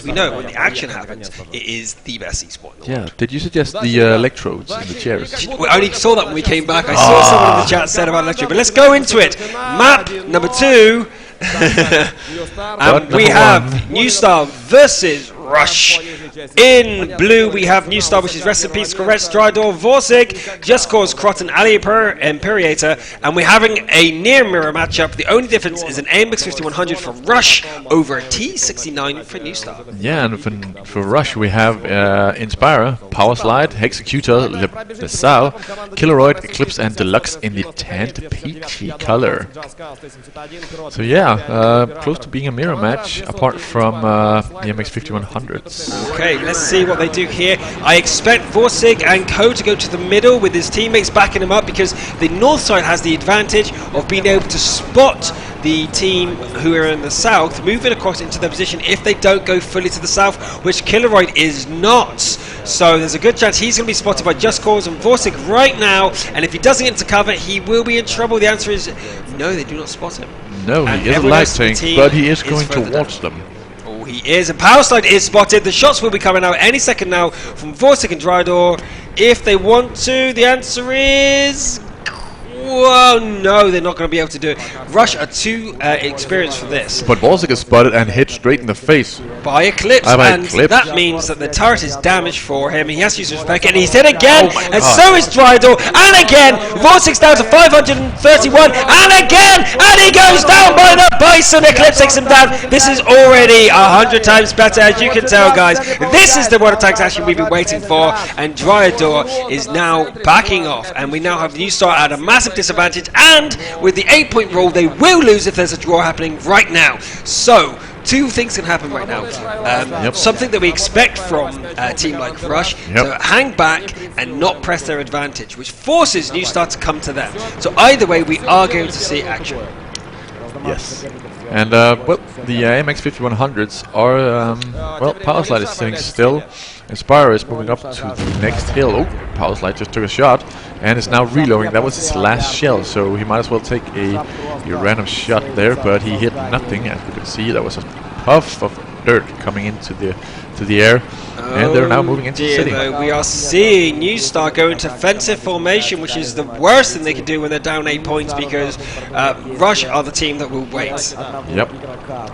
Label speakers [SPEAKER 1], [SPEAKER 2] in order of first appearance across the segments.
[SPEAKER 1] we know when the action happens, it is the best esport in the world.
[SPEAKER 2] Yeah, did you suggest the electrodes in the chairs?
[SPEAKER 1] We only saw that when we came back. I saw someone in the chat said about electric, but let's go into it. Map number 2. And we have New Star versus Rush. In blue, we have New Star, which is Rest in Peace, Correct, Stridor, Vorsig, Just Cause, Crot, and Ali Imperator. And we're having a near mirror matchup. The only difference is an AMX 5100 for Rush over a T69 for New Star.
[SPEAKER 2] Yeah, and for Rush, we have Inspira, Power Slide, Hexecutor, LaSalle, Killeroid, Eclipse, and Deluxe in the tanned peachy color. So yeah, close to being a mirror match, apart from the MX 5100s.
[SPEAKER 1] Okay, let's see what they do here. I expect Vorsig and Co to go to the middle with his teammates backing him up, because the north side has the advantage of being able to spot the team who are in the south moving across into their position if they don't go fully to the south, which Killeroid is not. So there's a good chance he's going to be spotted by Just Cause and Vorsig right now, and if he doesn't get into cover, he will be in trouble. The answer is no, they do not spot him.
[SPEAKER 2] No, he is a light tank, but he is going towards them.
[SPEAKER 1] He is, and Power Slide is spotted. The shots will be coming out any second now from Vorsig and Drydor. If they want to, the answer is... Whoa, no, they're not going to be able to do it. Rush are too experienced for this.
[SPEAKER 2] But Vorsig is spotted and hit straight in the face.
[SPEAKER 1] By Eclipse, and that means that the turret is damaged for him. He has to use his spec, and he's hit again, and so is Drydor, and again, Vorsig's down to 531, and again, and he goes down by the Bison. Eclipse takes him down. This is already 100 times better, as you can tell, guys. This is the one attack actually we've been waiting for, and Drydor is now backing off, and we now have New Star at a massive disadvantage, and with the 8-point roll, they will lose if there's a draw happening right now. So, two things can happen right now. Something that we expect from a team like Rush, to hang back and not press their advantage, which forces New Star to come to them. So either way, we are going to see action.
[SPEAKER 2] Yes. And, well, the AMX 5100s are, well, Power Slide is sitting still. Inspire is moving up to the next hill. Oh, Power Slide just took a shot and is now reloading. That was his last shell, so he might as well take a random shot there, but he hit nothing. As you can see, that was a puff of dirt coming into the air. And they're now moving into the city.
[SPEAKER 1] We are seeing New Star go into defensive formation, which is the worst thing they can do when they're down 8 points, because Rush are the team that will wait.
[SPEAKER 2] Yep.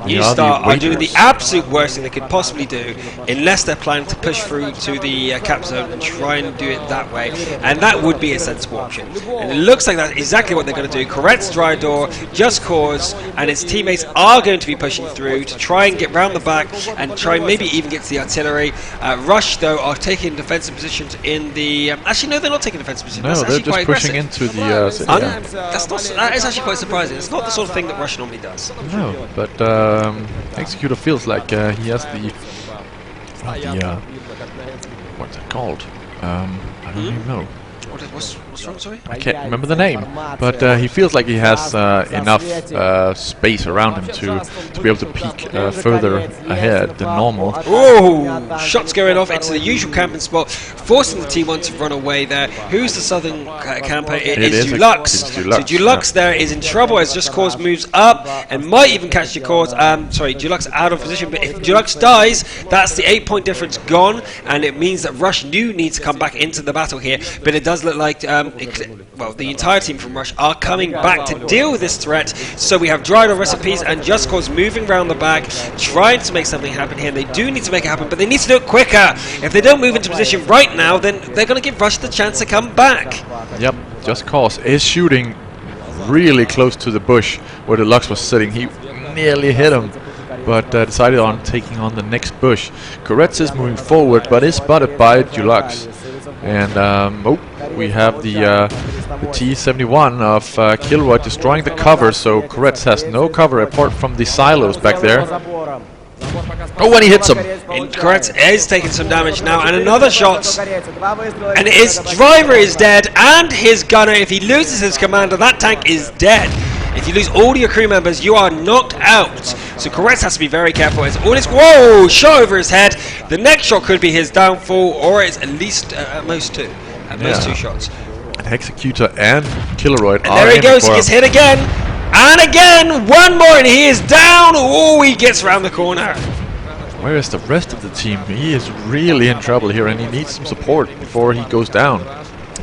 [SPEAKER 1] New Star are doing the absolute worst thing they could possibly do, unless they're planning to push through to the cap zone and try and do it that way. And that would be a sensible option. And it looks like that's exactly what they're going to do. Correct Drydor, Just Cause, and his teammates are going to be pushing through to try and get round the back and try and maybe even get to the artillery. Rush, though, are taking defensive positions in the... actually, no, they're not taking defensive positions.
[SPEAKER 2] No,
[SPEAKER 1] that's
[SPEAKER 2] they're just pushing into the city.
[SPEAKER 1] That is actually quite surprising. It's not the sort of thing that Rush normally does.
[SPEAKER 2] No, but Executor feels like he has the what's it called? I don't even know.
[SPEAKER 1] What's wrong, sorry?
[SPEAKER 2] I can't remember the name, but he feels like he has enough space around him to be able to peek further ahead than normal.
[SPEAKER 1] Oh, shots going off into the usual camping spot, forcing the T1 to run away there. Who's the southern camper? It is Dulux. So Dulux there is in trouble as Just Cause moves up and might even catch Dulux. Sorry, Dulux out of position, but if Dulux dies, that's the 8-point difference gone, and it means that Rush needs to come back into the battle here. But it does look like well, the entire team from Rush are coming back to deal with this threat. So we have Drydor, Recipes, and Just Cause moving around the back, trying to make something happen here. And they do need to make it happen, but they need to do it quicker. If they don't move into position right now, then they're going to give Rush the chance to come back.
[SPEAKER 2] Yep, Just Cause is shooting really close to the bush where the Lux was sitting. He nearly hit him, but decided on taking on the next bush. Koretz is moving forward, but is spotted by Dulux. And we have the T-71 of Killeroid destroying the cover, so Koretz has no cover apart from the silos back there. Oh, when he hits him!
[SPEAKER 1] Koretz is taking some damage now, and another shot. And his driver is dead, and his gunner. If he loses his commander, that tank is dead. If you lose all your crew members, you are knocked out. So Koretz has to be very careful. As all this, whoa, shot over his head. The next shot could be his downfall, or it's at least at most two. At most 2 shots.
[SPEAKER 2] And Hexecutor and Killeroid
[SPEAKER 1] and there he goes. He gets hit again. And again, one more, and he is down. Oh, he gets around the corner.
[SPEAKER 2] Where is the rest of the team? He is really in trouble here, and he needs some support before he goes down.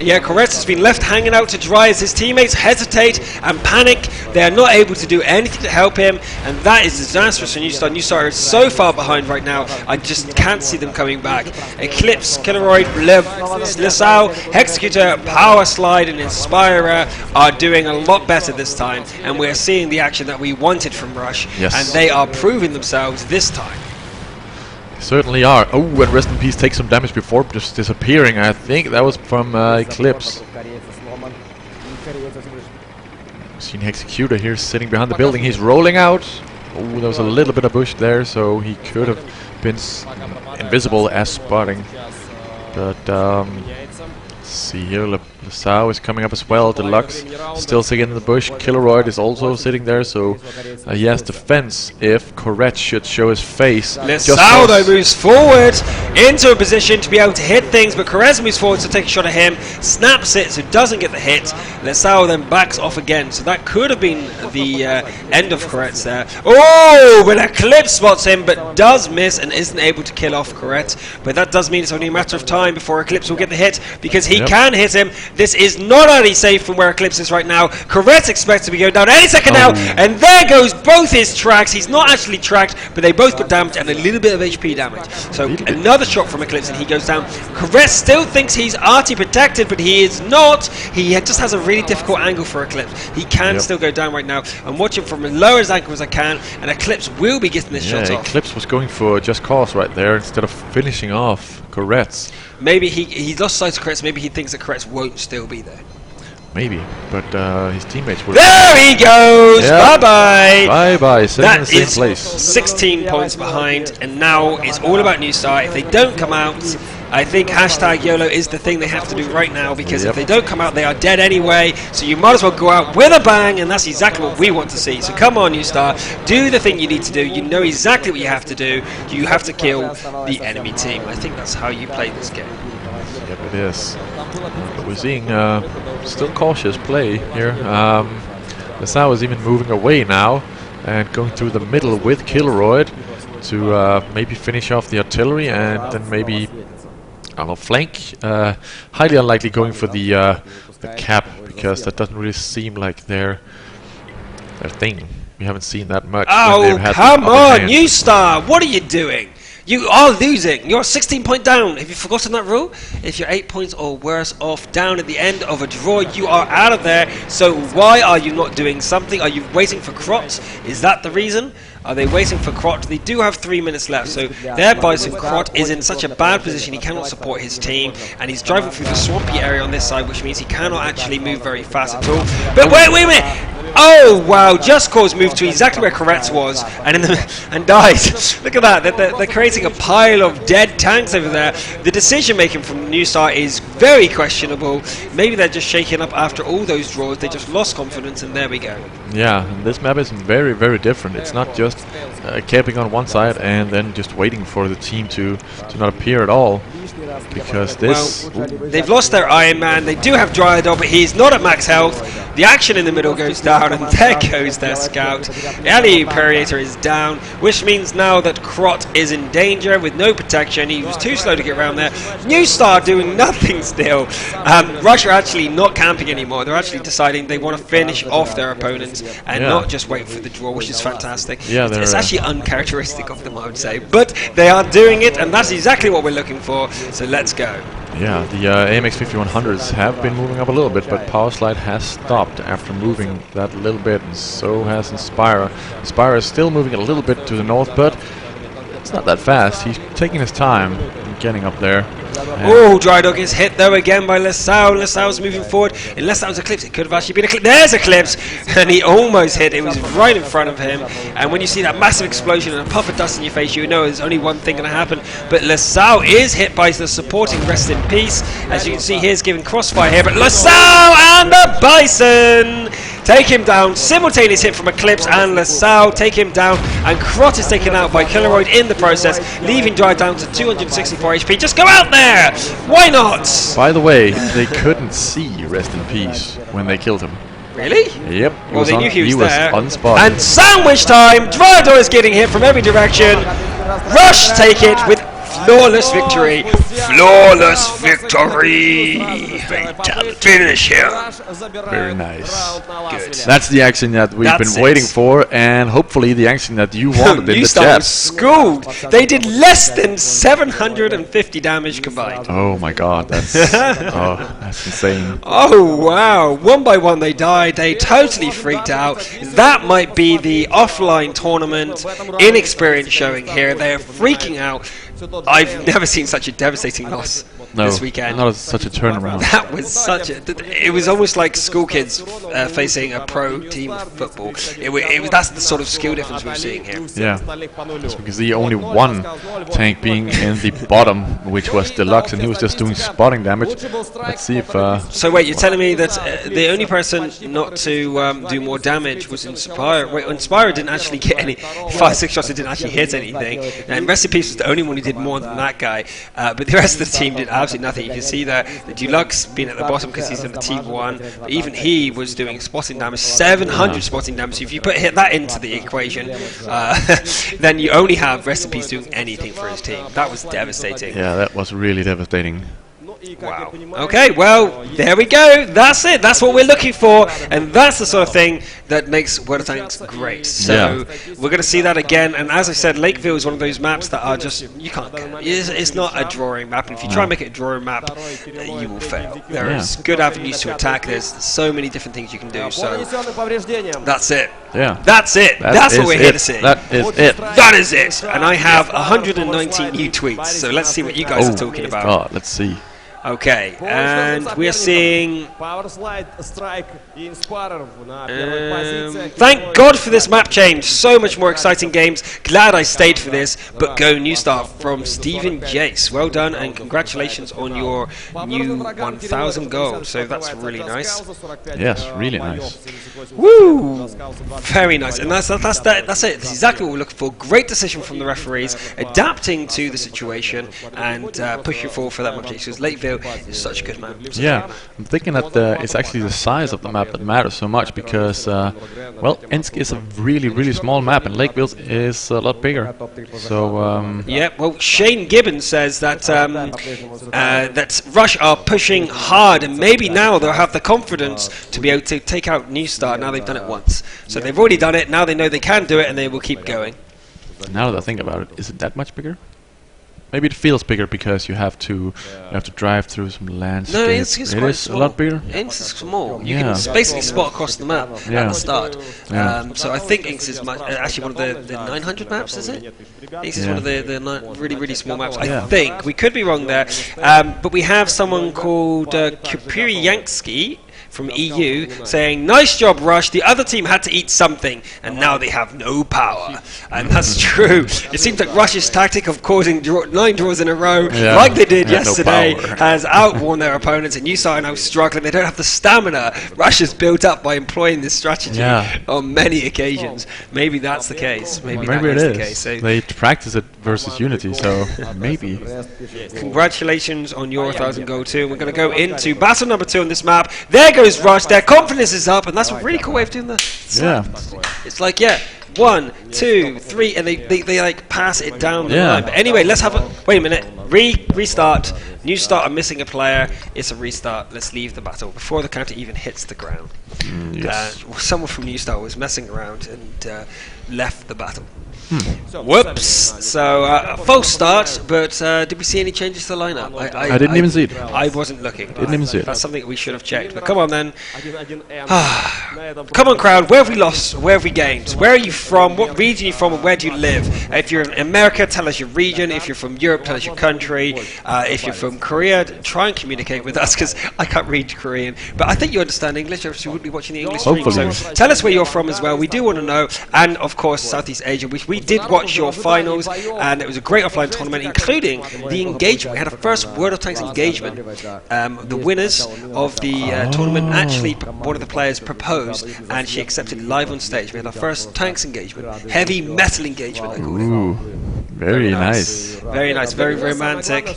[SPEAKER 1] Yeah, Koretz has been left hanging out to dry as his teammates hesitate and panic. They are not able to do anything to help him, and that is disastrous for Newstar. Newstar is so far behind right now, I just can't see them coming back. Eclipse, Killeroid, LaSalle, Hexecutor, Power Slide, and Inspirer are doing a lot better this time, and we're seeing the action that we wanted from Rush, and they are proving themselves this time.
[SPEAKER 2] Certainly are. Oh, and Rest in Peace takes some damage before just disappearing. I think that was from Eclipse. Seen Hexecutor here sitting behind the building. He's rolling out. Oh, there was a little bit of bush there, so he could have been invisible as spotting. But let's see here. LaSalle is coming up as well. Deluxe still sitting in the bush. Killeroid is also sitting there, so he has defense if Koretz should show his face.
[SPEAKER 1] LaSalle though moves forward into a position to be able to hit things, but Koretz moves forward to take a shot at him, snaps it so doesn't get the hit. LaSalle then backs off again, so that could have been the end of Koretz there. Oh, but Eclipse spots him but does miss and isn't able to kill off Koretz, but that does mean it's only a matter of time before Eclipse will get the hit, because he can hit him. This is not only safe from where Eclipse is right now. Koretz expects to be going down any second now, and there goes both his tracks. He's not actually tracked, but they both got damage and a little bit of HP damage. So another shot from Eclipse and he goes down. Koretz still thinks he's arty protected, but he is not. He just has a really difficult angle for Eclipse. He can still go down right now. I'm watching from as low as angle as I can, and Eclipse will be getting this shot off.
[SPEAKER 2] Eclipse was going for Just Cause right there instead of finishing off Koretz.
[SPEAKER 1] Maybe he lost sight of Koretz. Maybe he thinks that Koretz won't still be there.
[SPEAKER 2] Maybe, but his teammates will.
[SPEAKER 1] There he goes! Bye-bye!
[SPEAKER 2] Bye-bye, sitting in the same place.
[SPEAKER 1] 16 points behind, and now it's all about Newstar. If they don't come out, I think hashtag YOLO is the thing they have to do right now, because if they don't come out, they are dead anyway, so you might as well go out with a bang, and that's exactly what we want to see. So come on, Newstar, do the thing you need to do. You know exactly what you have to do. You have to kill the enemy team. I think that's how you play this game.
[SPEAKER 2] Yep, it is. But we're seeing still cautious play here. LaSalle is even moving away now and going through the middle with Killeroid to maybe finish off the artillery and then maybe, I don't know, flank. Highly unlikely going for the cap, because that doesn't really seem like their thing. We haven't seen that much.
[SPEAKER 1] Oh, come on, Newstar! What are you doing? You are losing. You're 16 points down. Have you forgotten that rule? If you're 8 points or worse off down at the end of a draw, you are out of there. So why are you not doing something? Are you waiting for Crot? Is that the reason? Are they waiting for Crot? They do have 3 minutes left, so their Bison Crot is in such a bad position he cannot support his team, and he's driving through the swampy area on this side, which means he cannot actually move very fast at all. But wait a minute! Oh wow! Just Cause moved to exactly where Koretz was and died. Look at that! They're creating a pile of dead tanks over there. The decision making from Newstar is very questionable. Maybe they're just shaking up after all those draws. They just lost confidence, and there we go.
[SPEAKER 2] Yeah, and this map is very, very different. It's not just camping on one side and then just waiting for the team to not appear at all. Because this...
[SPEAKER 1] Well, they've lost their Iron Man. They do have Dryadol, but he's not at max health. The action in the middle goes down, and there goes their scout. Ali Imperator is down, which means now that Crot is in danger with no protection. He was too slow to get around there. Newstar doing nothing still. Rush are actually not camping anymore. They're actually deciding they want to finish off their opponents and not just wait for the draw, which is fantastic. Yeah, it's actually uncharacteristic of them, I would say. But they are doing it, and that's exactly what we're looking for. So let's go.
[SPEAKER 2] Yeah, the AMX 5100s have been moving up a little bit, but Power Slide has stopped after moving that little bit, and so has Inspire. Inspire is still moving a little bit to the north, but it's not that fast. He's taking his time getting up there.
[SPEAKER 1] Oh, Drydog is hit though again by LaSalle. LaSalle's moving forward. Unless that was Eclipse, it could have actually been Eclipse. There's Eclipse! And he almost hit. It was right in front of him. And when you see that massive explosion and a puff of dust in your face, you know there's only one thing going to happen. But LaSalle is hit by the supporting Rest in Peace. As you can see, here's giving crossfire here. But LaSalle and the Bison take him down. Simultaneous hit from Eclipse and LaSalle take him down. And Crot is taken out by Killeroid in the process, leaving Dry down to 264 HP. Just go out there! Why not?
[SPEAKER 2] By the way, they couldn't see Rest in Peace when they killed him.
[SPEAKER 1] Really?
[SPEAKER 2] Yep.
[SPEAKER 1] Well, they knew he was there.
[SPEAKER 2] Unspotted.
[SPEAKER 1] And sandwich time! Drydor is getting hit from every direction. Rush take it with flawless victory. Flawless victory. Finish him.
[SPEAKER 2] Very nice.
[SPEAKER 1] Good.
[SPEAKER 2] That's the action that we've been waiting for, and hopefully the action that you wanted in the
[SPEAKER 1] Newstar
[SPEAKER 2] chat.
[SPEAKER 1] was schooled. They did less than 750 damage combined.
[SPEAKER 2] Oh my god, that's that's insane.
[SPEAKER 1] Oh wow, one by one they died. They totally freaked out. That might be the offline tournament inexperience showing here. They're freaking out. I've never seen such a devastating loss this weekend.
[SPEAKER 2] Not such a turnaround.
[SPEAKER 1] That was such a... It was almost like school kids facing a pro team of football. That's the sort of skill difference we're seeing here.
[SPEAKER 2] Yeah, it's because the only one tank being in the bottom, which was Deluxe, and he was just doing spotting damage. Let's see if...
[SPEAKER 1] So wait, you're telling me that the only person not to do more damage was Inspire? Wait, Inspire didn't actually get any... 5-6 shots, it didn't actually hit anything. And Rest in Peace was the only one who did more than that guy. But the rest of the team did absolutely nothing. You can see that the Deluxe being at the bottom because he's in the team 1. But even he was doing spotting damage, 700 spotting damage. So if you hit that into the equation, then you only have Rest in Peace doing anything for his team. That was devastating.
[SPEAKER 2] Yeah, that was really devastating.
[SPEAKER 1] Wow. Okay, well, there we go. That's it. That's what we're looking for. And that's the sort of thing that makes World of Tanks great. So we're going to see that again. And as I said, Lakeville is one of those maps that are just, you can't go. It's not a drawing map. And if you try and make it a drawing map, you will fail. There is good avenues to attack. There's so many different things you can do. So that's it.
[SPEAKER 2] Yeah.
[SPEAKER 1] That's it. That's what we're here to see.
[SPEAKER 2] That is it.
[SPEAKER 1] That is it. And I have 119 new tweets. So let's see what you guys are talking about.
[SPEAKER 2] Oh, let's see.
[SPEAKER 1] Okay, and we are seeing... thank God for this map change. So much more exciting games. Glad I stayed for this. But go New Start from Stephen Jace. Well done and congratulations on your new 1,000 goals. So that's really nice.
[SPEAKER 2] Yes, really nice.
[SPEAKER 1] Woo! Very nice. And that's it. That's exactly what we're looking for. Great decision from the referees, adapting to the situation and pushing forward for that map change. Because Lakeville is such a good map.
[SPEAKER 2] Yeah, I'm thinking that it's actually the size of the map that matters so much because, well, Ensk is a really, really small map and Lakeville is a lot bigger. So,
[SPEAKER 1] yeah, well, Shane Gibbons says that that Rush are pushing hard and maybe now they'll have the confidence to be able to take out New Start. Now they've done it once. So they've already done it, now they know they can do it and they will keep going.
[SPEAKER 2] Now that I think about it, is it that much bigger? Maybe it feels bigger because you have to drive through some landscape.
[SPEAKER 1] No, it's quite
[SPEAKER 2] is
[SPEAKER 1] small.
[SPEAKER 2] a lot bigger.
[SPEAKER 1] Inks is small. You can basically spot across the map at the start. So I think Inks is actually one of the 900 maps, is it? Inks is one of the really, really small maps. I think. We could be wrong there. But we have someone called Kupiriyansky from EU saying, nice job Rush, the other team had to eat something and now they have no power. And that's true. It seems like Rush's tactic of causing 9 draws in a row like they did yesterday has outworn their opponents, and USAR are now struggling. They don't have the stamina Rush has built up by employing this strategy on many occasions. Maybe that's the case. Maybe that is the case. So
[SPEAKER 2] they practice it versus Unity, so maybe.
[SPEAKER 1] Congratulations on your 1,000 goal too. We're going to go into battle number 2 on this map. There goes Rush, their confidence is up, and that's a really cool way of doing that. It's like, 1, 2, 3, and they like pass it down the line. But anyway, let's have a wait a minute. Restart. New Start are missing a player. It's a restart. Let's leave the battle before the counter even hits the ground. Someone from New Start was messing around and left the battle. Whoops! So false start, but did we see any changes to the lineup?
[SPEAKER 2] I didn't even see it.
[SPEAKER 1] I wasn't looking.
[SPEAKER 2] Didn't even see it.
[SPEAKER 1] That's something that we should have checked. But come on then. Come on, crowd. Where have we lost? Where have we gained? Where are you from? What region are you from? And where do you live? If you're in America, tell us your region. If you're from Europe, tell us your country. If you're from Korea, try and communicate with us because I can't read Korean. But I think you understand English, or you would be watching the English stream. So tell us where you're from as well. We do want to know. And of course, Southeast Asia, which we did watch your finals, and it was a great offline tournament, including the engagement. We had a first World of Tanks engagement. The winners of the tournament, actually, one of the players proposed, and she accepted live on stage. We had our first Tanks engagement, heavy metal engagement.
[SPEAKER 2] Ooh, Very nice.
[SPEAKER 1] Very nice, very romantic.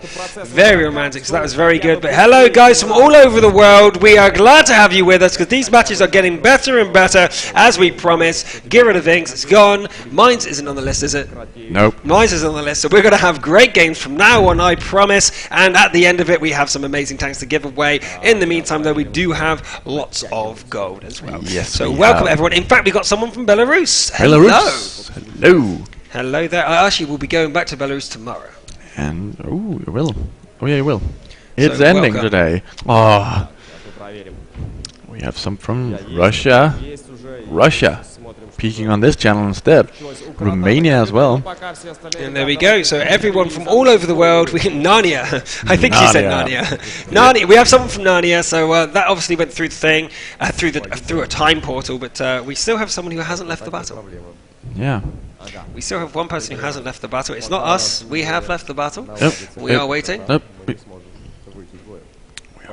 [SPEAKER 1] Very romantic, so that was very good. But hello guys from all over the world. We are glad to have you with us because these matches are getting better and better as we promise. Get rid of Inks, it's gone. Mines isn't on the list, is it?
[SPEAKER 2] Nope.
[SPEAKER 1] Mines isn't on the list, so we're going to have great games from now on, I promise. And at the end of it, we have some amazing tanks to give away. In the meantime, though, we do have lots of gold as well.
[SPEAKER 2] Yes,
[SPEAKER 1] so welcome everyone. In fact, we got someone from Belarus.
[SPEAKER 2] Belarus. Hello.
[SPEAKER 1] Hello there. I actually will be going back to Belarus tomorrow.
[SPEAKER 2] And you will. Oh yeah, you will. It's
[SPEAKER 1] So,
[SPEAKER 2] ending
[SPEAKER 1] welcome.
[SPEAKER 2] today. Oh. We have some from Russia. Russia. Peeking on this channel instead. Romania as well.
[SPEAKER 1] And there we go. So everyone from all over the world. Narnia. I think you said Narnia. Narnia. We have someone from Narnia. So that obviously went through the thing, through a time portal. But we still have someone who hasn't left the battle.
[SPEAKER 2] Yeah.
[SPEAKER 1] We still have one person who hasn't left the battle. It's not us. We have left the battle.
[SPEAKER 2] Yep.
[SPEAKER 1] We are waiting.
[SPEAKER 2] We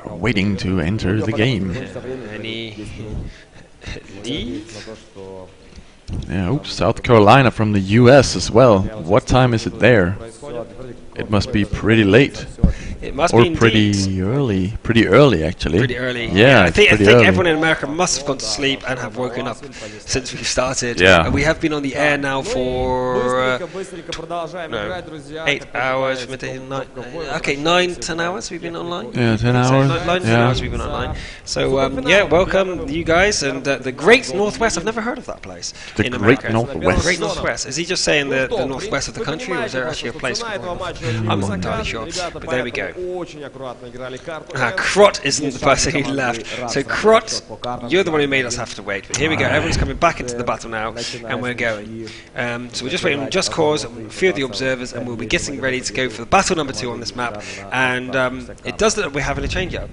[SPEAKER 2] are waiting to enter the game.
[SPEAKER 1] Any leave?
[SPEAKER 2] Yeah, oops, South Carolina from the US as well. What time is it there? It must be pretty late.
[SPEAKER 1] It must
[SPEAKER 2] Or
[SPEAKER 1] be
[SPEAKER 2] pretty early. Pretty early, actually.
[SPEAKER 1] Pretty early.
[SPEAKER 2] Yeah,
[SPEAKER 1] I think
[SPEAKER 2] pretty early.
[SPEAKER 1] everyone in America must have gone to sleep and have woken up since we've started.
[SPEAKER 2] Yeah.
[SPEAKER 1] And we have been on the air now for 8 hours. Okay, 9-10 hours we've been online.
[SPEAKER 2] Yeah, 10
[SPEAKER 1] So
[SPEAKER 2] hours.
[SPEAKER 1] 9-10
[SPEAKER 2] Yeah.
[SPEAKER 1] hours we've been online. So yeah, welcome you guys and the Great Northwest. I've never heard of that place.
[SPEAKER 2] The
[SPEAKER 1] in
[SPEAKER 2] Great
[SPEAKER 1] America.
[SPEAKER 2] Northwest.
[SPEAKER 1] Great Northwest. Is he just saying the northwest of the country, or is there actually a place called? I'm not entirely sure. But there we go. Krot isn't the person who left. So Krot, you're the one who made us have to wait. But here we go. Everyone's coming back into the battle now, and we're going. So we're just waiting on Just Cause, a few of the observers, and we'll be getting ready to go for the battle number 2 on this map. And it does look like we're having a change-up.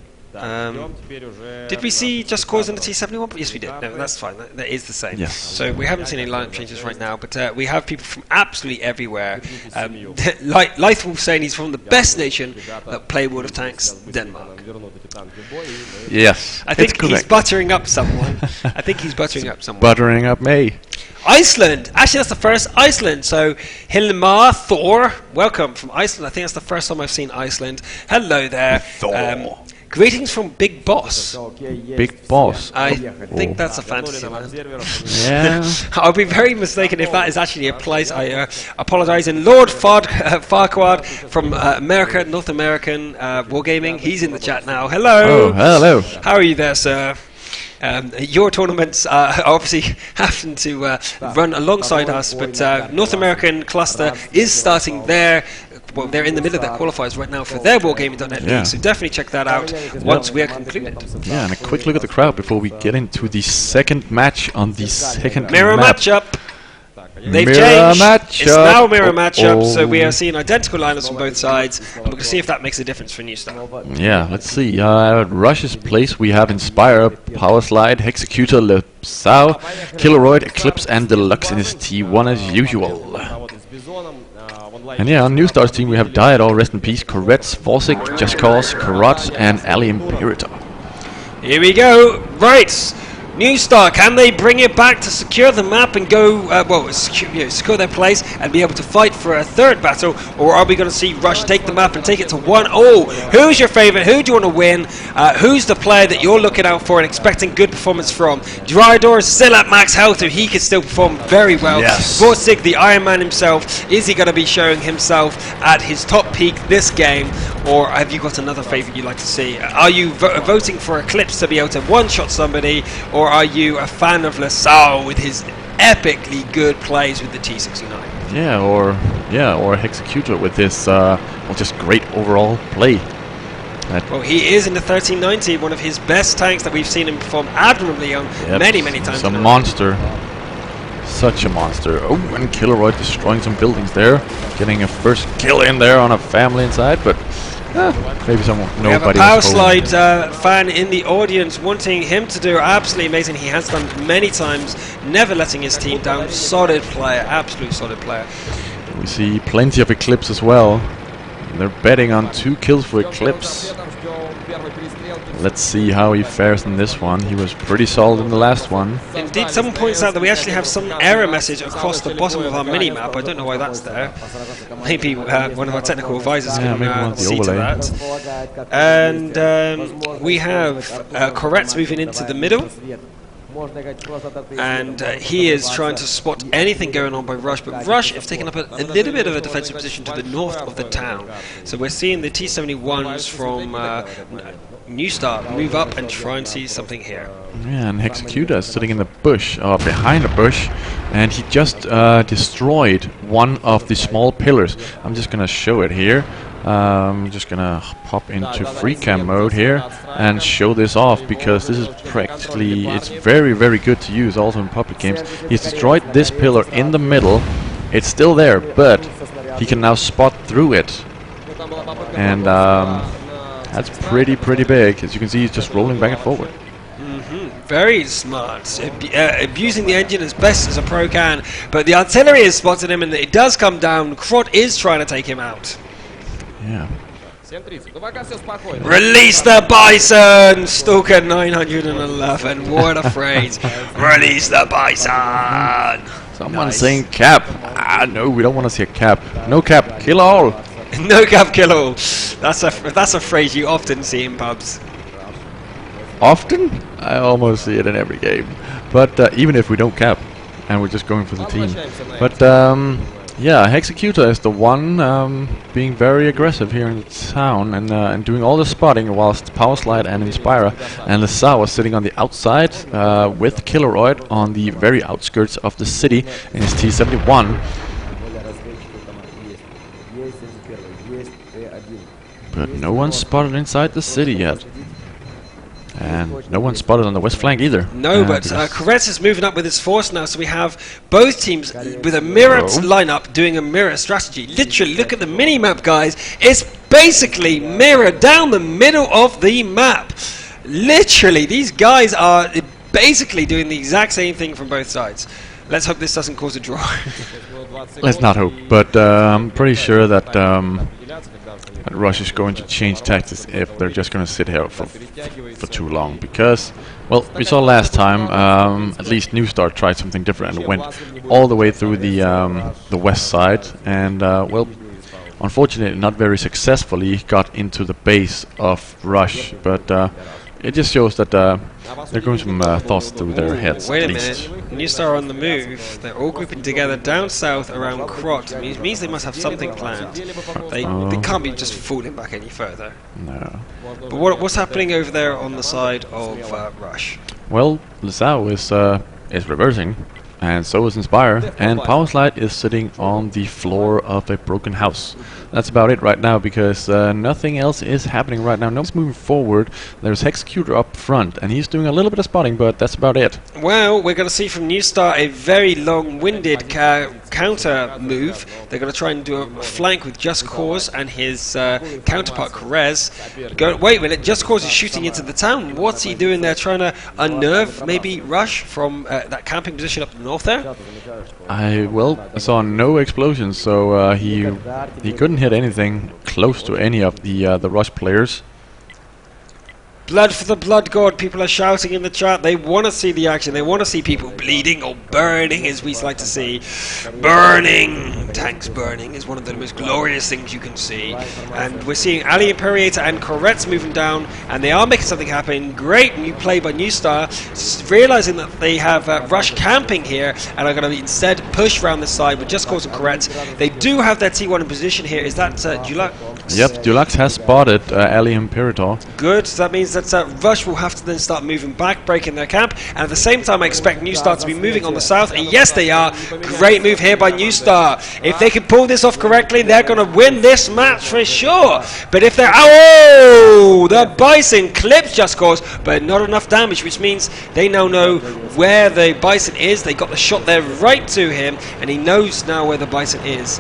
[SPEAKER 1] Did we see Just Cause in the T71? Yes, we did. No, that's fine. That is the same.
[SPEAKER 2] Yes.
[SPEAKER 1] So we haven't seen any lineup changes right now, but we have people from absolutely everywhere. Lythwolf saying he's from the best nation that play World of Tanks, Denmark.
[SPEAKER 2] Yes,
[SPEAKER 1] I think
[SPEAKER 2] it's correct.
[SPEAKER 1] he's buttering up someone. I think he's buttering up someone.
[SPEAKER 2] Buttering up me.
[SPEAKER 1] Iceland! Actually, that's the first Iceland. So, Hilmar Thor, welcome from Iceland. I think that's the first time I've seen Iceland. Hello there.
[SPEAKER 2] Thor.
[SPEAKER 1] Greetings from Big Boss.
[SPEAKER 2] Big Boss.
[SPEAKER 1] I think that's a fantasy, man.
[SPEAKER 2] Yeah.
[SPEAKER 1] I'll be very mistaken if that is actually a place. I apologise. And Lord Farquaad from America, North American Wargaming, he's in the chat now. Hello.
[SPEAKER 2] Oh, hello.
[SPEAKER 1] How are you there, sir? Your tournaments obviously happen to run alongside us, but North American cluster is starting there. Well, they're in the middle of their qualifiers right now for their Wargaming.net
[SPEAKER 2] Yeah.
[SPEAKER 1] league, so definitely check that out once we are concluded.
[SPEAKER 2] Yeah, and a quick look at the crowd before we get into the second match on the second
[SPEAKER 1] Mirror
[SPEAKER 2] map.
[SPEAKER 1] matchup. They've
[SPEAKER 2] Mirror
[SPEAKER 1] changed.
[SPEAKER 2] matchup.
[SPEAKER 1] It's now a mirror matchup,
[SPEAKER 2] Oh.
[SPEAKER 1] so we are seeing identical lineups from both sides, and we're going to see if that makes a difference for New Star.
[SPEAKER 2] Yeah, let's see. At Rush's place, we have Inspire, Power Slide, Hexecutor, Le Sao, Killeroid, Eclipse, and Deluxe in his T1 as usual. And yeah, on New Star's team, we have Diadol, Rest in Peace, Koretz, Vorsic, Just Cause, Karot, and Ali Imperator.
[SPEAKER 1] Here we go. Right. New Star, can they bring it back to secure the map and go, secure their place and be able to fight for a third battle? Or are we going to see Rush take the map and take it to 1-0? Who's your favourite? Who do you want to win? Who's the player that you're looking out for and expecting good performance from? Drydor is still at max health, so he can still perform very well.
[SPEAKER 2] Yes.
[SPEAKER 1] Vortig, the Iron Man himself, is he going to be showing himself at his top peak this game? Or have you got another favourite you'd like to see? Are you voting for Eclipse to be able to one-shot somebody? Or are you a fan of LaSalle with his epically good plays with the T69?
[SPEAKER 2] Yeah, or Hexecutor with his just great overall play.
[SPEAKER 1] Well, he is in the 1390, one of his best tanks that we've seen him perform admirably on many times.
[SPEAKER 2] He's a monster. Such a monster. Oh, and Killeroid destroying some buildings there. Getting a first kill in there on a family inside, but maybe nobody.
[SPEAKER 1] We have a Power Slide fan in the audience wanting him to do absolutely amazing. He has done many times, never letting his team down. Solid player, absolute solid player.
[SPEAKER 2] We see plenty of Eclipse as well. They're betting on 2 kills for Eclipse. Let's see how he fares in this one. He was pretty solid in the last one.
[SPEAKER 1] Indeed, someone points out that we actually have some error message across the bottom of our mini-map. I don't know why that's there. Maybe one of our technical advisors can see to that. And we have Koretz moving into the middle. And he is trying to spot anything going on by Rush, but Rush have taken up a little bit of a defensive position to the north of the town. So we're seeing the T-71s from New Start move up and try and see something here.
[SPEAKER 2] Yeah, and Hexecutor is sitting in the bush, or behind a bush, and he just destroyed one of the small pillars. I'm just gonna show it here. I'm just gonna pop into free cam mode here and show this off, because this is practically, it's very, very good to use also in public games. He's destroyed this pillar in the middle. It's still there, but he can now spot through it, and that's pretty big. As you can see, he's just rolling back and forward.
[SPEAKER 1] Very smart, abusing the engine as best as a pro can, but the artillery has spotted him and it does come down. Krot is trying to take him out.
[SPEAKER 2] Yeah.
[SPEAKER 1] Release the bison! Stalker 911. What a phrase. Release the bison!
[SPEAKER 2] Someone's saying cap. No, we don't want to see a cap. No cap, kill all.
[SPEAKER 1] No cap, kill all. That's a phrase you often see in pubs.
[SPEAKER 2] Often? I almost see it in every game. But even if we don't cap, and we're just going for the team. But yeah, Hexecutor is the one being very aggressive here in the town and doing all the spotting, whilst Powerslide and Inspira and Lissau are sitting on the outside with Killeroid on the very outskirts of the city in his T-71. But no one spotted inside the city yet. And no one spotted on the west flank either.
[SPEAKER 1] No, but Koretz is moving up with his force now, so we have both teams with a mirrored lineup doing a mirror strategy. Literally, look at the mini-map, guys. It's basically mirrored down the middle of the map. Literally, these guys are basically doing the exact same thing from both sides. Let's hope this doesn't cause a draw.
[SPEAKER 2] Let's not hope, but I'm pretty sure that Rush is going to change tactics if they're just going to sit here for too long, because, well, we saw last time at least New Star tried something different and went all the way through the west side, and well, unfortunately not very successfully got into the base of Rush, but it just shows that they're going some thoughts through their heads.
[SPEAKER 1] Wait a minute, New Star on the move. They're all grouping together down south around Krot. It means they must have something planned. They can't be just falling back any further.
[SPEAKER 2] No.
[SPEAKER 1] But what's happening over there on the side of Rush?
[SPEAKER 2] Well, Lissau is reversing, and so is Inspire, and Powerslide is sitting on the floor of a broken house. That's about it right now, because nothing else is happening right now. No one's moving forward. There's Hexecutor up front, and he's doing a little bit of spotting, but that's about it.
[SPEAKER 1] Well, we're going to see from New Star a very long-winded counter move. They're going to try and do a flank with Just Cause and his counterpart, Perez. Wait a minute, Just Cause is shooting into the town. What's he doing there? Trying to unnerve maybe Rush from that camping position up north there?
[SPEAKER 2] I saw no explosions, so he couldn't hit anything close to any of the Rush players.
[SPEAKER 1] Blood for the blood god, people are shouting in the chat. They want to see the action. They want to see people bleeding or burning, as we like to see. Burning! Tanks burning is one of the most glorious things you can see. And we're seeing Ali Imperator and Koretz moving down, and they are making something happen. Great new play by New Star, realizing that they have Rush camping here and are going to instead push around the side with Just Cause and Koretz. They do have their T1 in position here. Is that Dulux?
[SPEAKER 2] Yep, Dulux has spotted Ali Imperator.
[SPEAKER 1] Good, so that means that Rush will have to then start moving back, breaking their camp, and at the same time I expect New Star to be moving on the south, and yes they are. Great move here by New Star. If they can pull this off correctly, they're going to win this match for sure. But if they're... Oh! The Bison clips Just Cause, but not enough damage, which means they now know where the Bison is. They got the shot there right to him, and he knows now where the Bison is.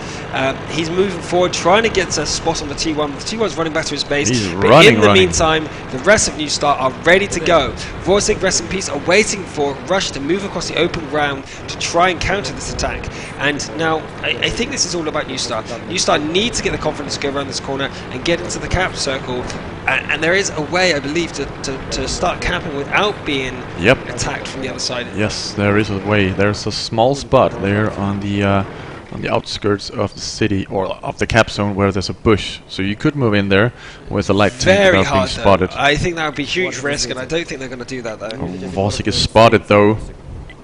[SPEAKER 1] He's moving forward, trying to get a spot on the T1. The T1's running back to his base.
[SPEAKER 2] He's
[SPEAKER 1] But in the meantime, the rest of New Star are ready to go. Vorsig, rest in peace, are waiting for Rush to move across the open ground to try and counter this attack. And now, I think this is all about New Star. New Star need to get the confidence to go around this corner and get into the cap circle. And there is a way, I believe, to start camping without being attacked from the other side.
[SPEAKER 2] Yes, there is a way. There's a small spot there on the outskirts of the city, or of the cap zone, where there's a bush. So you could move in there with a light tank without being spotted.
[SPEAKER 1] I think that would be huge risk, and I don't think they're going to do that, though.
[SPEAKER 2] Vorsig is spotted, though,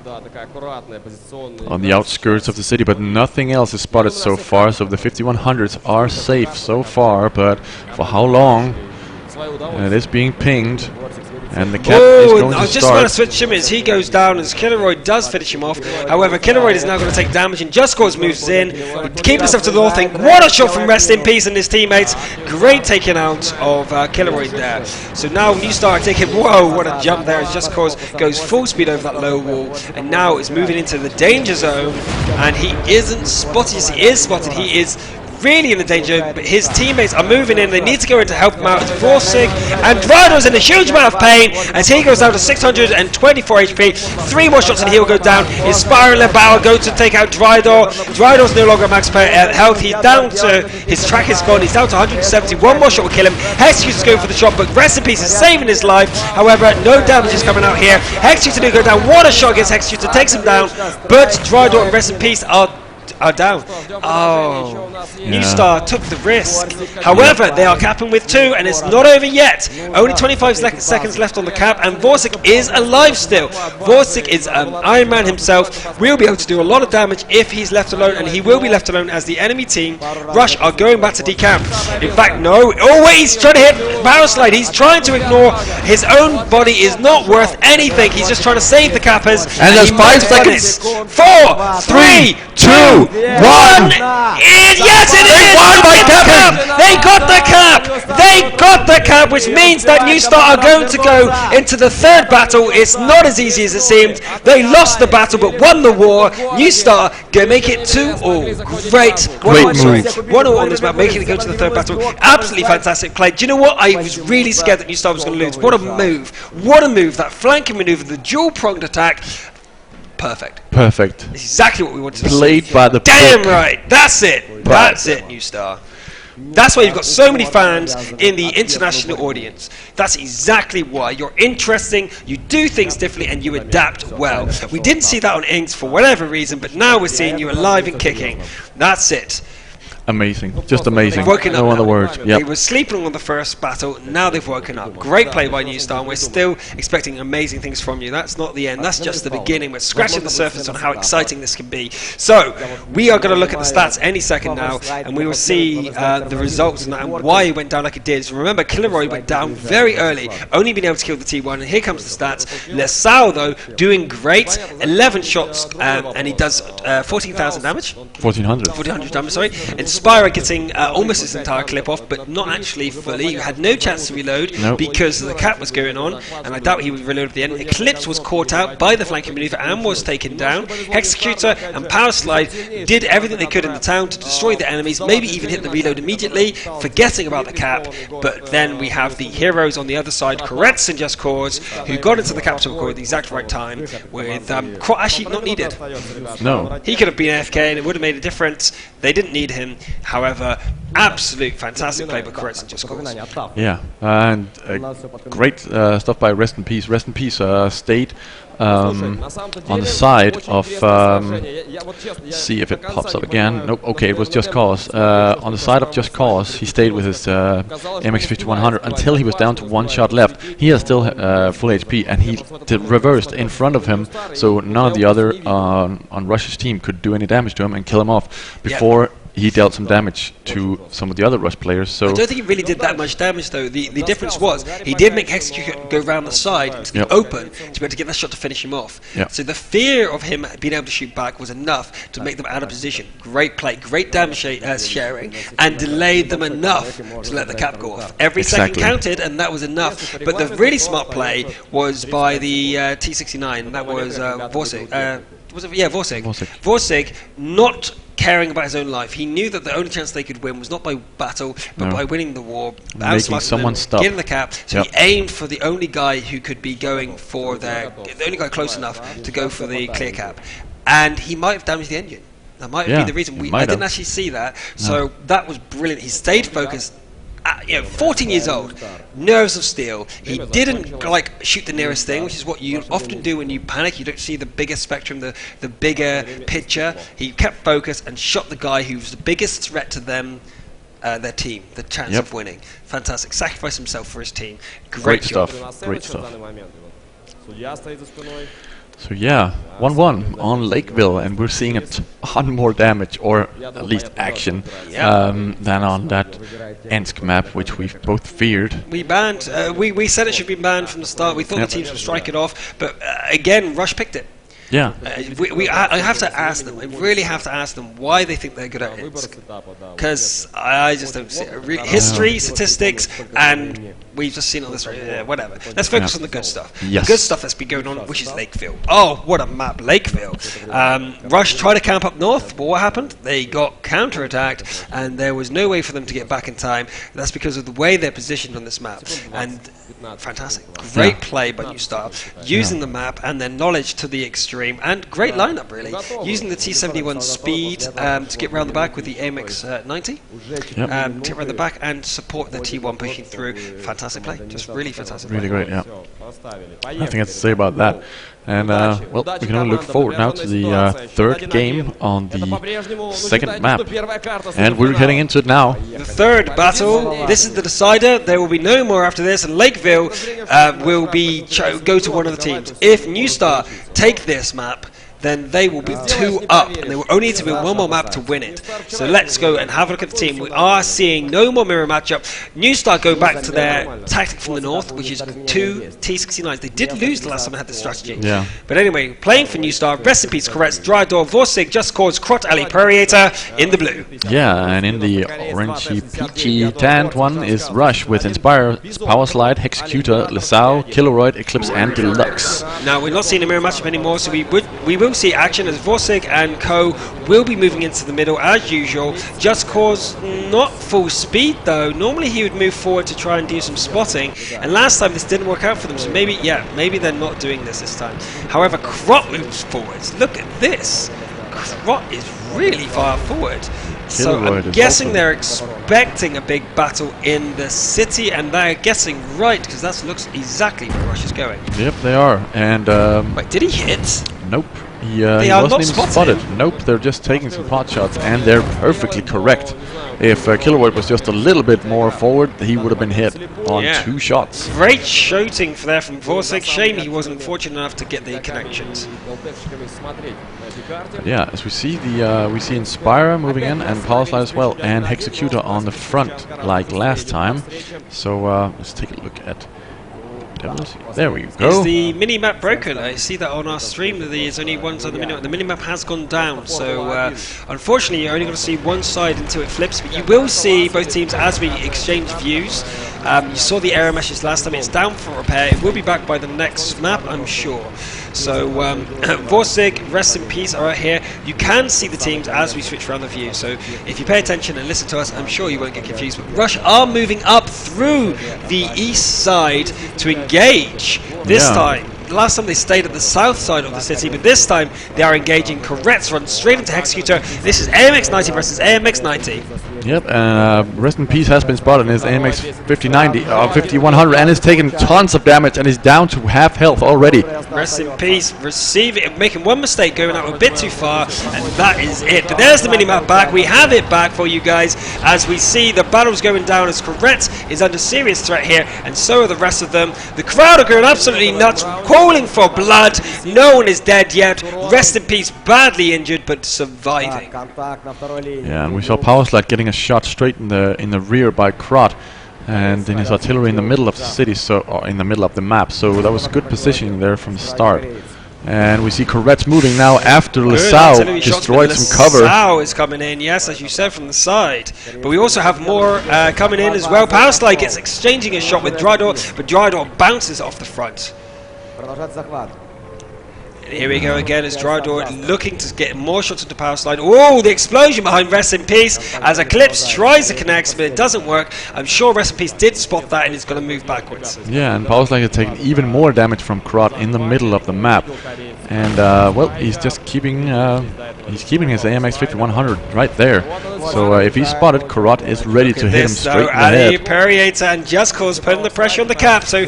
[SPEAKER 2] on the outskirts of the city, but nothing else is spotted so far. So the 5100s are safe so far, but for how long? And it is being pinged. And the cap is going to start.
[SPEAKER 1] I just want to switch him as he goes down, as Killeroy does finish him off. However, Killeroy is now going to take damage, and Just Cause moves in. Keep himself to the north. What a shot from Rest in Peace and his teammates. Great taking out of Killeroy there. So now New Star are taking, whoa, what a jump there, as Just Cause goes full speed over that low wall, and now is moving into the danger zone. And he isn't spotted. Yes, he is spotted. He is really in the danger, but his teammates are moving in. They need to go in to help him out. It's Vorsig, and Drido's in a huge amount of pain as he goes down to 624 HP. 3 more shots and he'll go down. Inspiring Lebauer go to take out Drido. Drido's no longer max health. He's down to, his track is gone. He's down to 170. 1 more shot will kill him. Hexecutor's going for the shot, but Rest in Peace is saving his life. However, no damage is coming out here. Hexecutor do go down. What a shot against Hexecutor, takes him down, but Drido and Rest in Peace are down. New Star took the risk. However, they are capping with 2, and it's not over yet. Only 25 seconds left on the cap, and Vorsig is alive still. Vorsig is Iron Man himself. Will be able to do a lot of damage if he's left alone, and he will be left alone as the enemy team, Rush, are going back to decamp. In fact, no. Oh, wait, he's trying to hit Barrel Slide. He's trying to ignore. His own body is not worth anything. He's just trying to save the cappers.
[SPEAKER 2] And there's 5 seconds.
[SPEAKER 1] 4, 3, 2, 1. Yes, it is! They got the cap! They got the cap, which means that New Star are going to go into the 3rd battle. It's not as easy as it seemed. They lost the battle but won the war. New Star gonna make it 2-all. Great 1-all on this map, making it go to the 3rd battle. Absolutely fantastic play. Do you know what? I was really scared that New Star was going to lose. What a move. What a move. That flanking maneuver, the dual-pronged attack. Perfect.
[SPEAKER 2] Perfect.
[SPEAKER 1] It's exactly what we wanted to see.
[SPEAKER 2] Played by the
[SPEAKER 1] Damn right. That's it. That's it, New Star. That's why you've got so many fans in the international audience. That's exactly why. You're interesting, you do things differently, and you adapt well. We didn't see that on Inks for whatever reason, but now we're seeing you alive and kicking. That's it.
[SPEAKER 2] Amazing, just amazing.
[SPEAKER 1] They've woken up.
[SPEAKER 2] No other words. Yep.
[SPEAKER 1] They were sleeping on the first battle. Now they've woken up. Great play by New Star, and we're still expecting amazing things from you. That's not the end. That's just the beginning. We're scratching the surface on how exciting this can be. So we are going to look at the stats any second now, and we will see the results and why it went down like it did. So remember, Killeroy went down very early, only being able to kill the T1, and here comes the stats. Lesau, though, doing great. 11 shots, and he does 14,000 damage.
[SPEAKER 2] 1400.
[SPEAKER 1] 1400 damage, sorry. Inspirer getting almost his entire clip off, but not actually fully. He had no chance to reload because the cap was going on, and I doubt he would reload at the end. Eclipse was caught out by the flanking maneuver and was taken down. Hexecutor and Power Slide did everything they could in the town to destroy the enemies, maybe even hit the reload immediately, forgetting about the cap. But then we have the heroes on the other side, Koretz and Just Cause, who got into the capital core at the exact right time, with actually not needed.
[SPEAKER 2] No.
[SPEAKER 1] He could have been AFK and it would have made a difference. They didn't need him. However, absolute fantastic play by Koretz and Just Cause.
[SPEAKER 2] Yeah, and great stuff by Rest in Peace. Rest in Peace stayed on the side of, see if it pops up again. Nope, okay, it was Just Cause. On the side of Just Cause, he stayed with his MX-5100 until he was down to 1 shot left. He has still full HP, and he reversed in front of him, so none of the other on Rush's team could do any damage to him and kill him off before he dealt some damage to some of the other Rush players. So
[SPEAKER 1] I don't think he really did that much damage, though. The difference was he did make Hexecutor go round the side into the open to be able to get that shot to finish him off. So the fear of him being able to shoot back was enough to make them out of position. Great play, great damage sharing, and delayed them enough to let the cap go off. Every second counted, and that was enough. But the really smart play was by the T69, and that was Vorsig. Was it? Yeah, Vorsig. Vorsig not caring about his own life. He knew that the only chance they could win was not by battle, but by winning the war,
[SPEAKER 2] making someone stop,
[SPEAKER 1] getting the cap. So he aimed for the only guy who could be going for the only guy close enough to go for the clear cap, and he might have damaged the engine. That might have been the reason. I didn't actually see that, so that was brilliant. He stayed focused. 14 years old, nerves of steel. He didn't shoot the nearest thing, which is what you often do when you panic. You don't see the bigger spectrum, the bigger picture. He kept focused and shot the guy who was the biggest threat to them, their team, the chance of winning. Fantastic. Sacrificed himself for his team. Great job.
[SPEAKER 2] Stuff. Great stuff. So yeah, 1-1 on Lakeville, and we're seeing a ton more damage, or at least action, than on that Ensk map, which we both feared.
[SPEAKER 1] We banned. We said it should be banned from the start. We thought the teams would strike it off, but again, Rush picked it.
[SPEAKER 2] Yeah.
[SPEAKER 1] I have to ask them. I really have to ask them why they think they're good at Ensk. Because I just don't see it. History, statistics, and we've just seen all this. Whatever. Let's focus on the good stuff.
[SPEAKER 2] Yes.
[SPEAKER 1] The good stuff that's been going on, which is Lakeville. Oh, what a map, Lakeville. Rush tried to camp up north, but what happened? They got counter-attacked, and there was no way for them to get back in time. That's because of the way they're positioned on this map. And fantastic. Great play by New Star, using the map and their knowledge to the extreme, and great lineup really. Using the T71 speed to get round the back with the AMX 90, to get round the back and support the T1 pushing through. Fantastic play, just really fantastic.
[SPEAKER 2] Really great, yeah. Nothing else to say about that. And well, we can only look forward now to the third game on the second map, and we're heading into it now.
[SPEAKER 1] The third battle. This is the decider. There will be no more after this, and Lakeville will be go to one of the teams. If New Star take this map, then they will be 2 up, and they will only need to win one more map to win it. So let's go and have a look at the team. We are seeing no more mirror matchup. New Star go back to their tactic from the north, which is 2 T69s. They did lose the last time they had this strategy.
[SPEAKER 2] Yeah.
[SPEAKER 1] But anyway, playing for New Star, rest in peace, Koretz, Drydor, Vorsig, Just Cause, Krot, Ali, Perriator in the blue.
[SPEAKER 2] Yeah, and in the orangey, peachy, tanned one is Rush with Inspire, Power Slide, Hexecutor, Lesau, Kiloroid, Eclipse, and Deluxe.
[SPEAKER 1] Now, we're not seeing a mirror matchup anymore, so we will see action as Vorsig and Co will be moving into the middle as usual. Just Cause not full speed though. Normally he would move forward to try and do some spotting, and last time this didn't work out for them, so maybe they're not doing this time. However, Krot moves forwards. Look at this. Krot is really far forward. So I'm guessing they're expecting a big battle in the city, and they're guessing right, because that looks exactly where Rush is going.
[SPEAKER 2] Yep, they are. And
[SPEAKER 1] wait, did he hit?
[SPEAKER 2] Nope. He wasn't even spotted. Nope, they're just taking some pot shots, and they're perfectly correct. If Kiloroid was just a little bit more forward, he would have been hit on 2 shots.
[SPEAKER 1] Great shooting there from Vorsig. Shame he wasn't fortunate enough to get the connections.
[SPEAKER 2] But yeah, as we see we see Inspira moving in, and Power Slide as well, and Hexecutor on the front like last time. So let's take a look at. There we go.
[SPEAKER 1] Is the mini-map broken? I see that on our stream. There's only one side of the mini-map. The mini-map has gone down, so unfortunately you're only going to see one side until it flips, but you will see both teams as we exchange views. You saw the error message last time. It's down for repair. It will be back by the next map, I'm sure. So Vorsig, rest in peace, are right here. You can see the teams as we switch around the view, so if you pay attention and listen to us, I'm sure you won't get confused. But Rush are moving up through the east side to engage this time. Last time they stayed at the south side of the city, but this time they are engaging. Koretz run straight into Hexecutor. This is AMX 90 versus AMX 90.
[SPEAKER 2] Yep, and Rest in Peace has been spotted in his AMX 5100 and is taking tons of damage and is down to half health already.
[SPEAKER 1] Rest in Peace, receive it, making one mistake, going out a bit too far, and that is it. But there's the minimap back. We have it back for you guys as we see the battles going down as Koretz is under serious threat here, and so are the rest of them. The crowd are going absolutely nuts, calling for blood. No one is dead yet. Rest in Peace, badly injured but surviving.
[SPEAKER 2] Yeah, and we saw Power Slide getting a shot straight in the rear by Krot, and in his artillery in the middle of the city, or in the middle of the map. So that was good positioning there from the start. And we see Koretz moving now after Lesau destroyed some cover.
[SPEAKER 1] Lesau is coming in, yes, as you said, from the side. But we also have more coming in as well. Power Slide gets exchanging a shot with Drydor, but Drydor bounces off the front. Here we go again as Drydor looking to get more shots at the power slide. Oh, the explosion behind Rest in Peace as Eclipse tries to connect, but it doesn't work. I'm sure Rest in Peace did spot that and is going to move backwards.
[SPEAKER 2] Yeah, and Power Slide has taken even more damage from Karate in the middle of the map. And, well, he's just keeping his AMX 5100 right there. So if he's spotted, Karate is ready to hit him straight in the head.
[SPEAKER 1] Perriator and Just Cause putting the pressure on the cap. So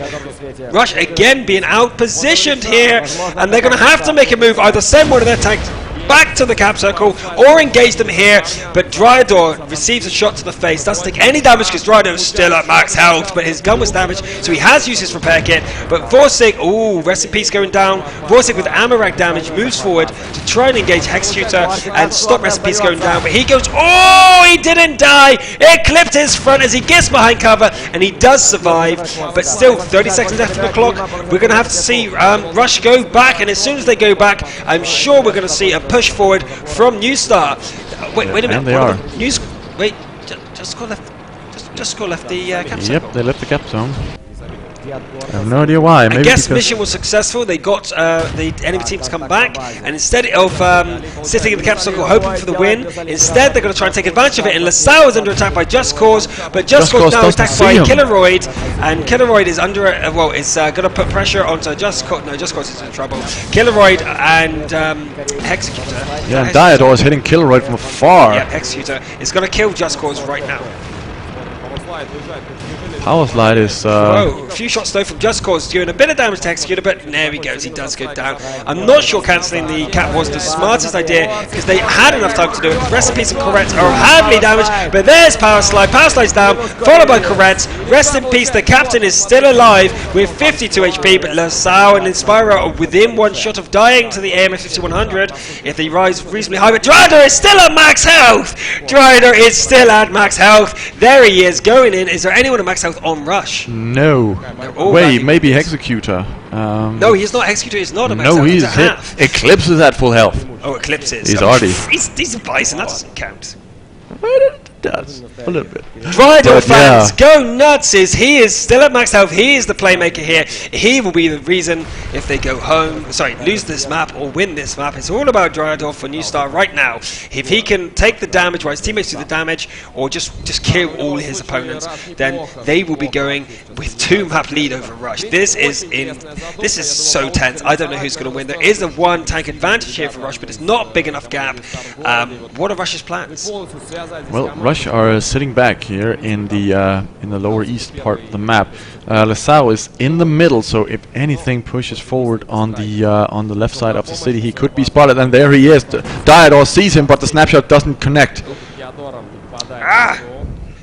[SPEAKER 1] Rush again being out-positioned here, and they're going to have to make a move, either send one of their tanks back to the cap circle or engage them here, but Drydor receives a shot to the face, doesn't take any damage because Drydor is still at max health, but his gun was damaged, so he has used his repair kit. But Vorsig, ooh, Rest in Peace going down. Vorsig with ammo rack damage moves forward to try and engage Hexecutor and stop Rest in Peace going down, but he goes, oh, he didn't die. It clipped his front as he gets behind cover, and he does survive, but still 30 seconds left on the clock. We're going to have to see Rush go back, and as soon as they go back, I'm sure we're going to see a push forward from New Star. Wait a minute.
[SPEAKER 2] And they are.
[SPEAKER 1] Just go left the cap zone.
[SPEAKER 2] Yep, they left the cap zone. I have no idea why. Maybe
[SPEAKER 1] I guess mission was successful. They got the enemy team to come back, and instead of sitting in the cap circle hoping for the win, instead they're going to try and take advantage of it. And LaSalle is under attack by Just Cause, but Just Cause now attacked by Killeroid, and Killeroid is under is going to put pressure onto Just Cause. No, Just Cause is in trouble. Killeroid and Hexecutor.
[SPEAKER 2] Yeah, and Diador is hitting Killeroid from afar.
[SPEAKER 1] Yeah, Hexecutor is going to kill Just Cause right now.
[SPEAKER 2] Power Slide is...
[SPEAKER 1] Whoa, a few shots though from Just Cause doing a bit of damage to Executor, but there he goes, he does go down. I'm not sure cancelling the cap was the smartest idea, because they had enough time to do it. Rest in Peace and Correct are heavily damaged, but there's Power Slide. Power Slide's down, followed by Correct. Rest in Peace, the captain is still alive with 52 HP, but LaSalle and Inspira are within one shot of dying to the AMX 5100 if they rise reasonably high. But Drydor is still at max health! Drydor is still at max health. There he is, going in. Is there anyone at max health on Rush?
[SPEAKER 2] No. Wait, maybe Hexecutor.
[SPEAKER 1] No, he's not. Executor is not a max
[SPEAKER 2] no,
[SPEAKER 1] health.
[SPEAKER 2] he's hit. Eclipse is at full health.
[SPEAKER 1] Oh, Eclipse is.
[SPEAKER 2] He's already.
[SPEAKER 1] He's a Bison, that doesn't count.
[SPEAKER 2] It does. A little bit.
[SPEAKER 1] Drydor fans, go nuts! He is still at max health. He is the playmaker here. He will be the reason if they go home, lose this map or win this map. It's all about Drydor for New Star right now. If he can take the damage, while his teammates do the damage, or just kill all his opponents, then they will be going with 2-map lead over Rush. This is so tense. I don't know who's going to win. There is a 1 tank advantage here for Rush, but it's not a big enough gap. What are Rush's plans?
[SPEAKER 2] Well, Rush are sitting back here in the lower east part of the map. LaSalle is in the middle, so if anything pushes forward on the left side of the city, he could be spotted, and there he is. Diador sees him, but the snapshot doesn't connect.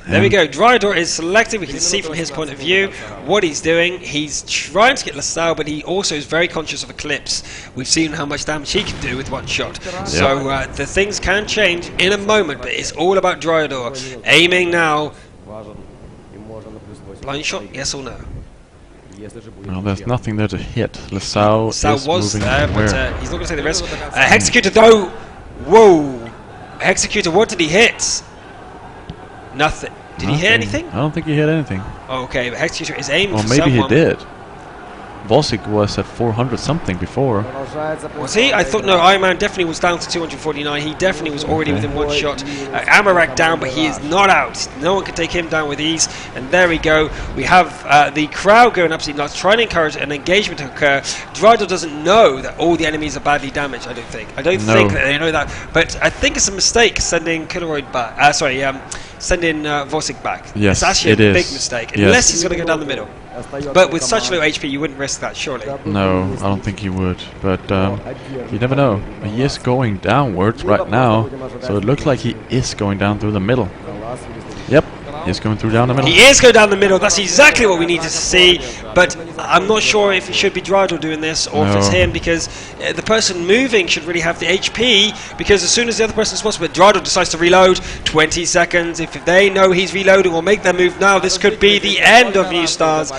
[SPEAKER 1] There we go. Drydor is selected. We can see from his point of view what he's doing. He's trying to get LaSalle, but he also is very conscious of Eclipse. We've seen how much damage he can do with 1 shot. Yep. So the things can change in a moment, but it's all about Drydor. Aiming now. Blind shot, yes or no?
[SPEAKER 2] Well, there's nothing there to hit. LaSalle was there,
[SPEAKER 1] but he's not going to take the risk. Hexecutor though. Whoa. Hexecutor, what did he hit? Nothing. Did he hit anything?
[SPEAKER 2] I don't think he hit anything.
[SPEAKER 1] Okay, but Hexecutor is aiming for
[SPEAKER 2] maybe
[SPEAKER 1] someone.
[SPEAKER 2] He did. Vorsig was at 400 something before.
[SPEAKER 1] Was he? I thought no, Iron Man definitely was down to 249. He definitely was already within 1 shot. Amarak down, but he is not out. No one can take him down with ease. And there we go. We have the crowd going absolutely nuts, trying to encourage an engagement to occur. Drydor doesn't know that all the enemies are badly damaged, I don't think. I don't think that they know that. But I think it's a mistake sending Killeroid back. Sending Vorsig back.
[SPEAKER 2] Yes,
[SPEAKER 1] it's actually a big mistake. Unless he's going to go down the middle. But with such low HP, you wouldn't risk that, surely.
[SPEAKER 2] No, I don't think he would. But you never know. He is going downwards right now, so it looks like he is going down through the middle. Yep, he's going down the middle.
[SPEAKER 1] He is going down the middle. That's exactly what we needed to see. But I'm not sure if it should be Drydor doing this or if it's him, because the person moving should really have the HP, because as soon as the other person spots, but Drydor decides to reload, 20 seconds. If they know he's reloading or make their move now, this could be the end of New Star's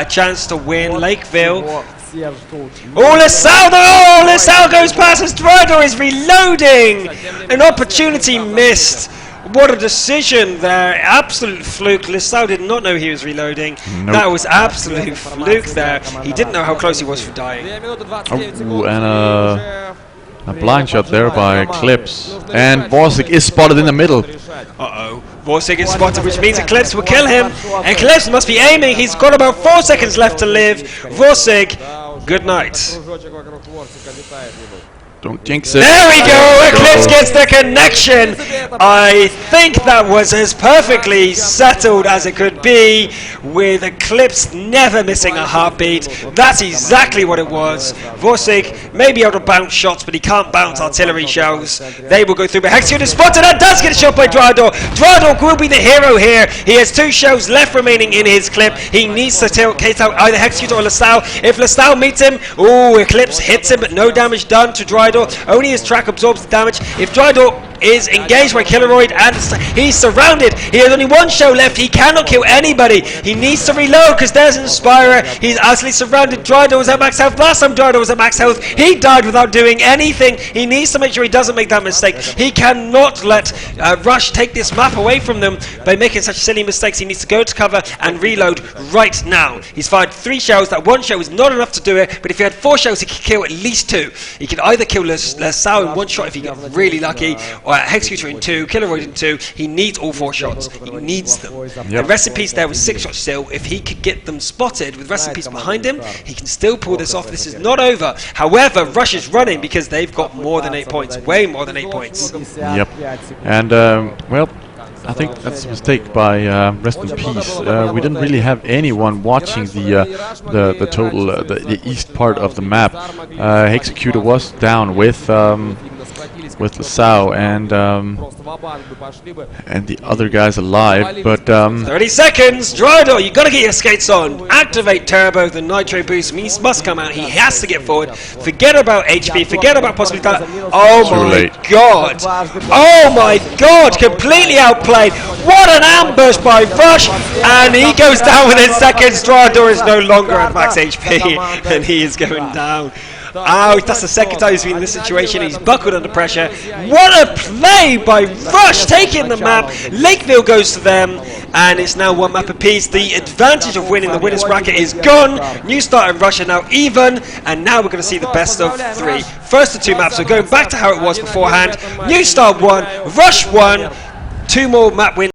[SPEAKER 1] chance to win Lakeville. Oh, LaSalle goes past as Drydor is reloading! An opportunity missed. what a decision there. Absolute fluke. Lissau did not know he was reloading.
[SPEAKER 2] Nope.
[SPEAKER 1] That was absolute fluke there. He didn't know how close he was for dying.
[SPEAKER 2] Oh, and a blind shot there by Eclipse. And Vorsic is spotted in the middle.
[SPEAKER 1] Uh-oh. Vorsic is spotted, which means Eclipse will kill him. Eclipse must be aiming. He's got about 4 seconds left to live. Vorsic, good night.
[SPEAKER 2] Don't jinx it.
[SPEAKER 1] There we go! Eclipse gets the connection! I think that was as perfectly settled as it could be, with Eclipse never missing a heartbeat. That's exactly what it was. Vorsic may be able to bounce shots, but he can't bounce artillery shells. They will go through, but Hexecute is spotted and does get shot by Drador. Drador will be the hero here. He has 2 shells left remaining in his clip. He needs to take out either Hexecute or Lissau. If Lissau meets him, ooh, Eclipse hits him, but no damage done to Drador. Only his track absorbs the damage. If Drador is engaged by Killeroid and he's surrounded, he has only 1 shell left. He cannot kill anybody. He needs to reload because there's an Inspirer. He's absolutely surrounded. Drador was at max health. Last time Drador was at max health, he died without doing anything. He needs to make sure he doesn't make that mistake. He cannot let Rush take this map away from them by making such silly mistakes. He needs to go to cover and reload right now. He's fired 3 shells. That 1 shell is not enough to do it, but if he had 4 shells, he could kill at least 2. He could either kill Lissau in 1 shot if he got really lucky, or Hexecutor in 2, Killeroid in 2. He needs all 4 shots. He needs them. And Rest in Peace there with 6 shots still. If he could get them spotted with Rest in Peace behind him, he can still pull this off. This is not over. However, Rush is running because they've got more than 8 points. Way more than 8 points.
[SPEAKER 2] Yep. And, well, I think that's a mistake by Rest in Peace. We didn't really have anyone watching the total, the east part of the map. Hexecutor was down with Lissau and the other guys alive, but
[SPEAKER 1] 30 seconds, Drador, you gotta get your skates on. Activate Turbo, the Nitro boost must come out. He has to get forward. Forget about HP, forget about possibly that. Oh my god! Oh my god! Completely outplayed. What an ambush by Rush, and he goes down within seconds. Drador is no longer at max HP, and he is going down. Ouch, that's the second time he's been in this situation. He's buckled under pressure. What a play by Rush, taking the map. Lakeville goes to them, and it's now 1 map apiece. The advantage of winning the winner's bracket is gone. New Start and Rush are now even, and now we're going to see the best of 3. First of 2 maps, so going back to how it was beforehand. New Start 1, Rush 1, 2 more map wins.